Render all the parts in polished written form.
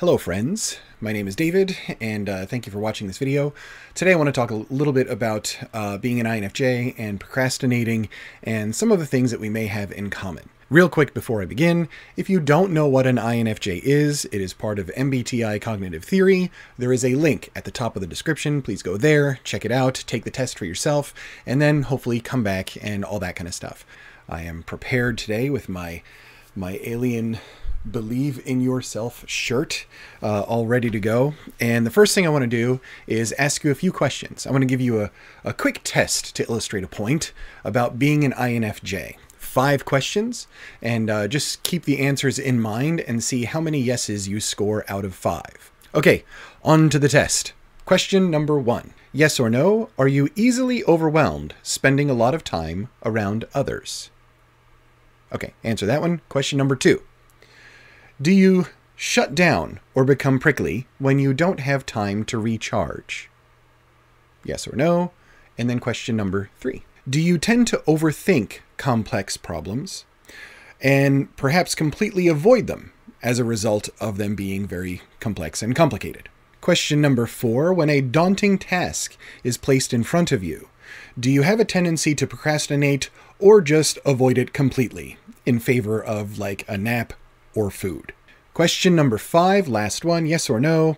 Hello friends, my name is David, and thank you for watching this video. Today I want to talk a little bit about being an INFJ and procrastinating and some of the things that we may have in common. Real quick before I begin, if you don't know what an INFJ is, it is part of MBTI cognitive theory. There is a link at the top of the description. Please go there, check it out, take the test for yourself, and then hopefully come back and all that kind of stuff. I am prepared today with my alien Believe in Yourself shirt all ready to go. And the first thing I want to do is ask you a few questions. I want to give you a quick test to illustrate a point about being an INFJ. 5 questions, and just keep the answers in mind and see how many yeses you score out of 5. Okay, on to the test. Question number 1. Yes or no, are you easily overwhelmed spending a lot of time around others? Okay, answer that one. Question number 2. Do you shut down or become prickly when you don't have time to recharge? Yes or no? And then question number 3. Do you tend to overthink complex problems and perhaps completely avoid them as a result of them being very complex and complicated? Question number 4. When a daunting task is placed in front of you, do you have a tendency to procrastinate or just avoid it completely in favor of like a nap or food? Question number 5, last one, yes or no.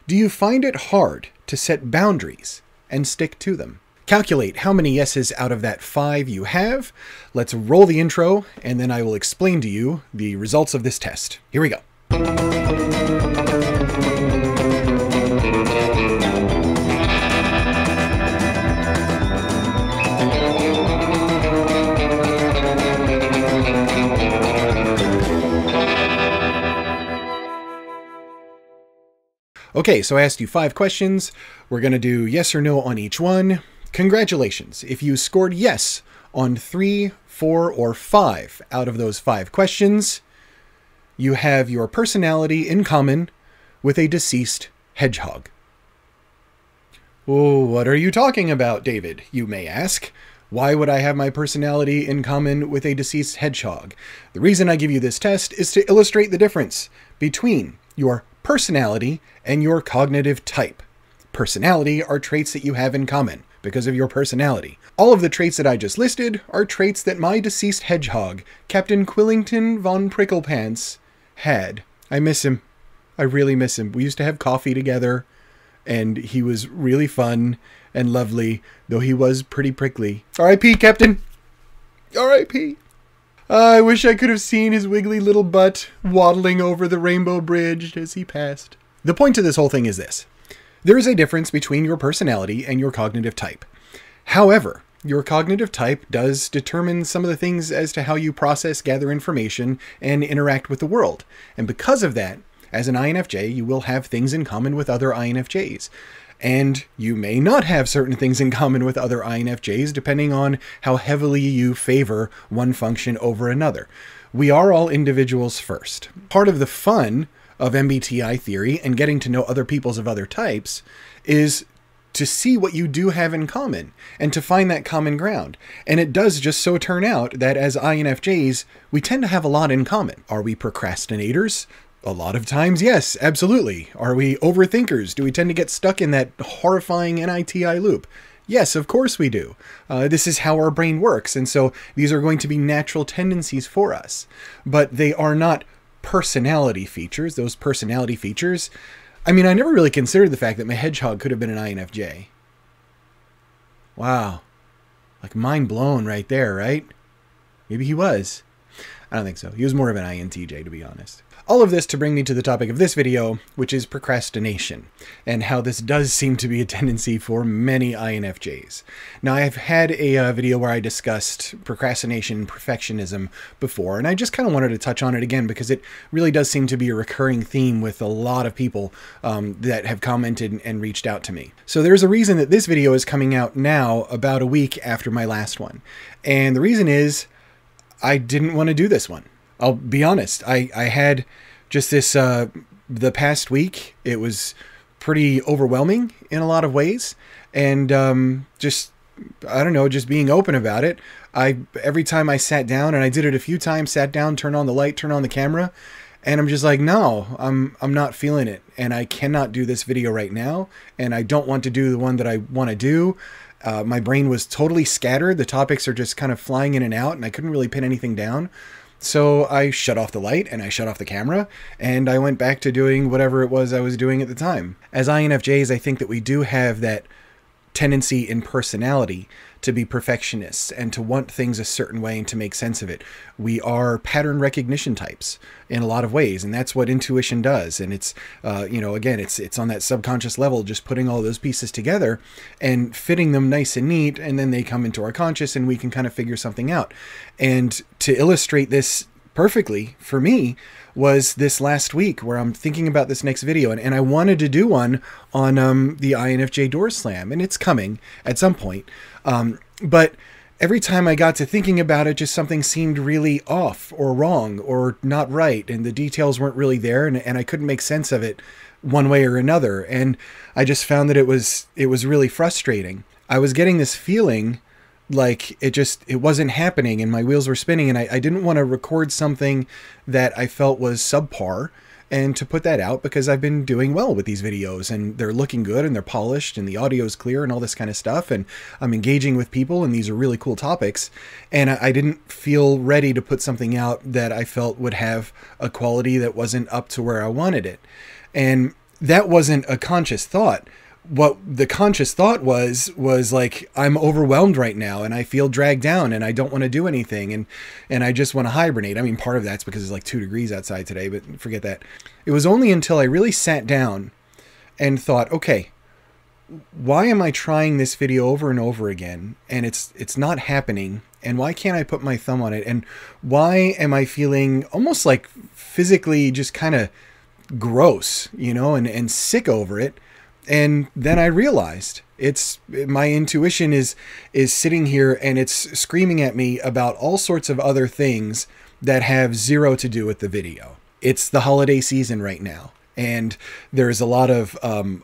Do you find it hard to set boundaries and stick to them? Calculate how many yeses out of that 5 you have. Let's roll the intro, and then I will explain to you the results of this test. Here we go. Okay, so I asked you 5 questions. We're going to do yes or no on each one. Congratulations. If you scored yes on 3, 4, or 5 out of those 5 questions, you have your personality in common with a deceased hedgehog. Oh, what are you talking about, David? You may ask. Why would I have my personality in common with a deceased hedgehog? The reason I give you this test is to illustrate the difference between your personality and your cognitive type. Personality are traits that you have in common because of your personality. All of the traits that I just listed are traits that my deceased hedgehog, Captain Quillington von Pricklepants, had. I miss him. I really miss him. We used to have coffee together, and he was really fun and lovely, though he was pretty prickly. R.I.P., Captain! R.I.P. I wish I could have seen his wiggly little butt waddling over the rainbow bridge as he passed. The point of this whole thing is this. There is a difference between your personality and your cognitive type. However, your cognitive type does determine some of the things as to how you process, gather information, and interact with the world. And because of that, as an INFJ, you will have things in common with other INFJs. And you may not have certain things in common with other INFJs depending on how heavily you favor one function over another. We are all individuals first. Part of the fun of MBTI theory and getting to know other peoples of other types is to see what you do have in common and to find that common ground. And it does just so turn out that as INFJs, we tend to have a lot in common. Are we procrastinators? A lot of times, yes, absolutely. Are we overthinkers? Do we tend to get stuck in that horrifying NITI loop? Yes, of course we do. This is how our brain works, and so these are going to be natural tendencies for us. But they are not personality features. Those personality features, I mean, I never really considered the fact that my hedgehog could have been an INFJ. Wow. Like mind blown right there, right? Maybe he was. I don't think so. He was more of an INTJ, to be honest. All of this to bring me to the topic of this video, which is procrastination, and how this does seem to be a tendency for many INFJs. Now, I've had a video where I discussed procrastination and perfectionism before, and I just kind of wanted to touch on it again because it really does seem to be a recurring theme with a lot of people that have commented and reached out to me. So there's a reason that this video is coming out now about a week after my last one. And the reason is I didn't want to do this one. I'll be honest. I had just this, the past week, it was pretty overwhelming in a lot of ways. And just, I don't know, just being open about it. Every time I sat down, and I did it a few times, sat down, turned on the light, turned on the camera, And I'm just like, no, I'm not feeling it. And I cannot do this video right now. And I don't want to do the one that I want to do. My brain was totally scattered. The topics are just kind of flying in and out, and I couldn't really pin anything down. So I shut off the light and I shut off the camera, and I went back to doing whatever it was I was doing at the time. As INFJs, I think that we do have that tendency in personality to be perfectionists and to want things a certain way and to make sense of it. We are pattern recognition types in a lot of ways, and that's what intuition does. And it's, again, it's on that subconscious level, just putting all those pieces together and fitting them nice and neat, and then they come into our conscious and we can kind of figure something out. And to illustrate this perfectly for me was this last week, where I'm thinking about this next video, and I wanted to do one on the INFJ door slam, and it's coming at some point. But every time I got to thinking about it, just something seemed really off or wrong or not right, and the details weren't really there, and I couldn't make sense of it one way or another. And I just found that it was really frustrating. I was getting this feeling like it wasn't happening, and my wheels were spinning, and I didn't want to record something that I felt was subpar and to put that out, because I've been doing well with these videos and they're looking good and they're polished and the audio is clear and all this kind of stuff, and I'm engaging with people and these are really cool topics, and I didn't feel ready to put something out that I felt would have a quality that wasn't up to where I wanted it. And that wasn't a conscious thought. What the conscious thought was like, I'm overwhelmed right now and I feel dragged down and I don't want to do anything, and I just want to hibernate. I mean, part of that's because it's like 2 degrees outside today, but forget that. It was only until I really sat down and thought, okay, why am I trying this video over and over again and it's not happening, and why can't I put my thumb on it, and why am I feeling almost like physically just kind of gross, and sick over it? And then I realized my intuition is sitting here and it's screaming at me about all sorts of other things that have zero to do with the video. It's the holiday season right now, and there's a lot of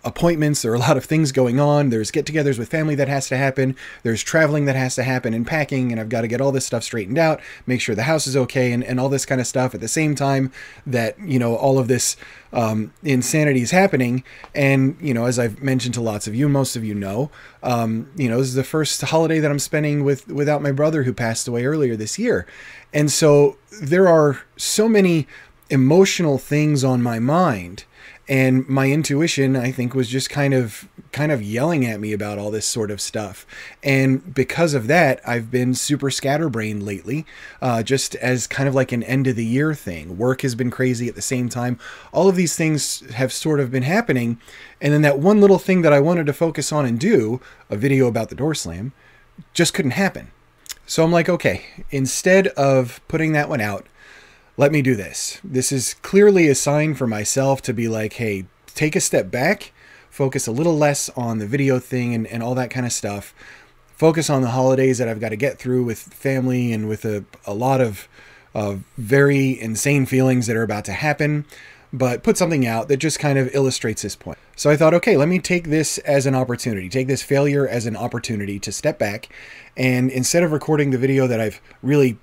appointments, there are a lot of things going on. There's get-togethers with family that has to happen. There's traveling that has to happen, and packing, and I've got to get all this stuff straightened out, make sure the house is okay, and all this kind of stuff at the same time that, all of this insanity is happening. And, as I've mentioned to lots of you, most of you know, this is the first holiday that I'm spending without my brother, who passed away earlier this year. And so there are so many emotional things on my mind, and my intuition, I think, was just kind of yelling at me about all this sort of stuff. And because of that, I've been super scatterbrained lately, just as kind of like an end of the year thing. Work has been crazy at the same time. All of these things have sort of been happening. And then that one little thing that I wanted to focus on and do, a video about the door slam, just couldn't happen. So I'm like, okay, instead of putting that one out, let me do this. This is clearly a sign for myself to be like, hey, take a step back, focus a little less on the video thing and all that kind of stuff. Focus on the holidays that I've got to get through with family and with a lot of very insane feelings that are about to happen, but put something out that just kind of illustrates this point. So I thought, okay, let me take this as an opportunity, take this failure as an opportunity to step back, and instead of recording the video that I've really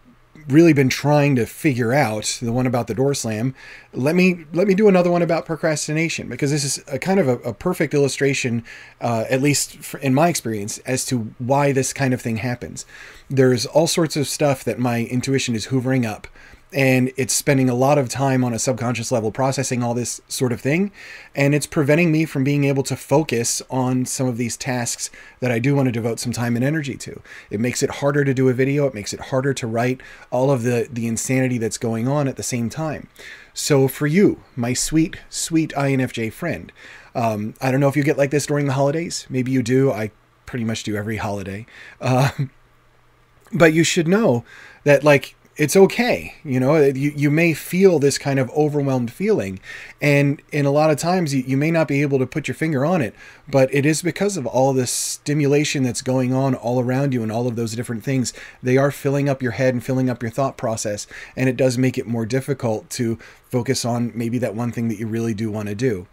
been trying to figure out, the one about the door slam, let me do another one about procrastination, because this is a kind of a perfect illustration, at least in my experience, as to why this kind of thing happens. There's all sorts of stuff that my intuition is hoovering up, and it's spending a lot of time on a subconscious level processing all this sort of thing, and it's preventing me from being able to focus on some of these tasks that I do want to devote some time and energy to. It makes it harder to do a video, it makes it harder to write all of the insanity that's going on at the same time. So for you, my sweet, sweet INFJ friend, I don't know if you get like this during the holidays. Maybe you do. I pretty much do every holiday. But you should know that, like, it's okay. You may feel this kind of overwhelmed feeling, and in a lot of times you may not be able to put your finger on it, but it is because of all this stimulation that's going on all around you and all of those different things. They are filling up your head and filling up your thought process, and it does make it more difficult to focus on maybe that one thing that you really do want to do.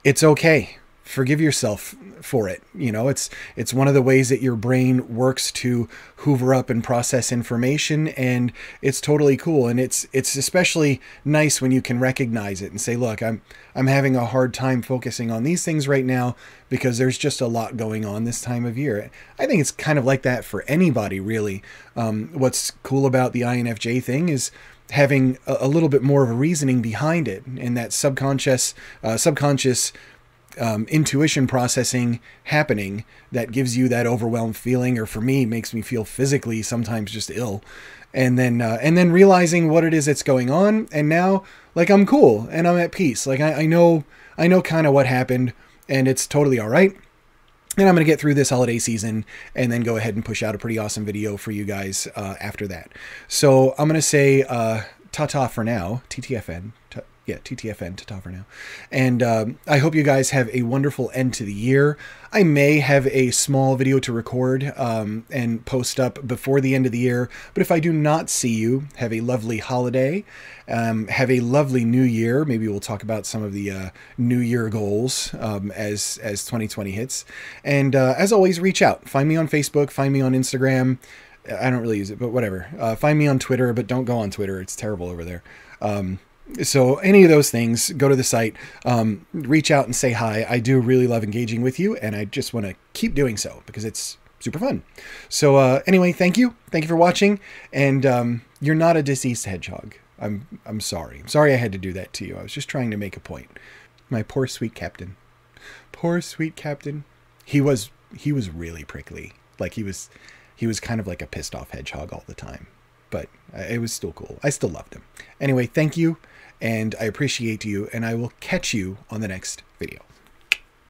It's okay. forgive yourself for it. You know, it's one of the ways that your brain works to hoover up and process information, and it's totally cool. And it's especially nice when you can recognize it and say, look, I'm having a hard time focusing on these things right now because there's just a lot going on this time of year. I think it's kind of like that for anybody, really. What's cool about the INFJ thing is having a little bit more of a reasoning behind it, and that subconscious intuition processing happening that gives you that overwhelmed feeling, or for me, makes me feel physically sometimes just ill. And then realizing what it is that's going on, and now, like, I'm cool and I'm at peace. Like, I know kind of what happened, and it's totally all right. And I'm going to get through this holiday season and then go ahead and push out a pretty awesome video for you guys after that. So I'm going to say ta-ta for now, TTFN. TTFN, ta-ta for now. And I hope you guys have a wonderful end to the year. I may have a small video to record and post up before the end of the year. But if I do not see you, have a lovely holiday. Have a lovely new year. Maybe we'll talk about some of the new year goals as 2020 hits. And as always, reach out. Find me on Facebook. Find me on Instagram. I don't really use it, but whatever. Find me on Twitter, but don't go on Twitter. It's terrible over there. So any of those things, go to the site, reach out and say hi. I do really love engaging with you, and I just want to keep doing so because it's super fun. So anyway, thank you. Thank you for watching. And you're not a deceased hedgehog. I'm sorry. I'm sorry I had to do that to you. I was just trying to make a point. My poor sweet captain. Poor sweet captain. He was really prickly. Like he was kind of like a pissed off hedgehog all the time. But it was still cool. I still loved him. Anyway, thank you, and I appreciate you, and I will catch you on the next video.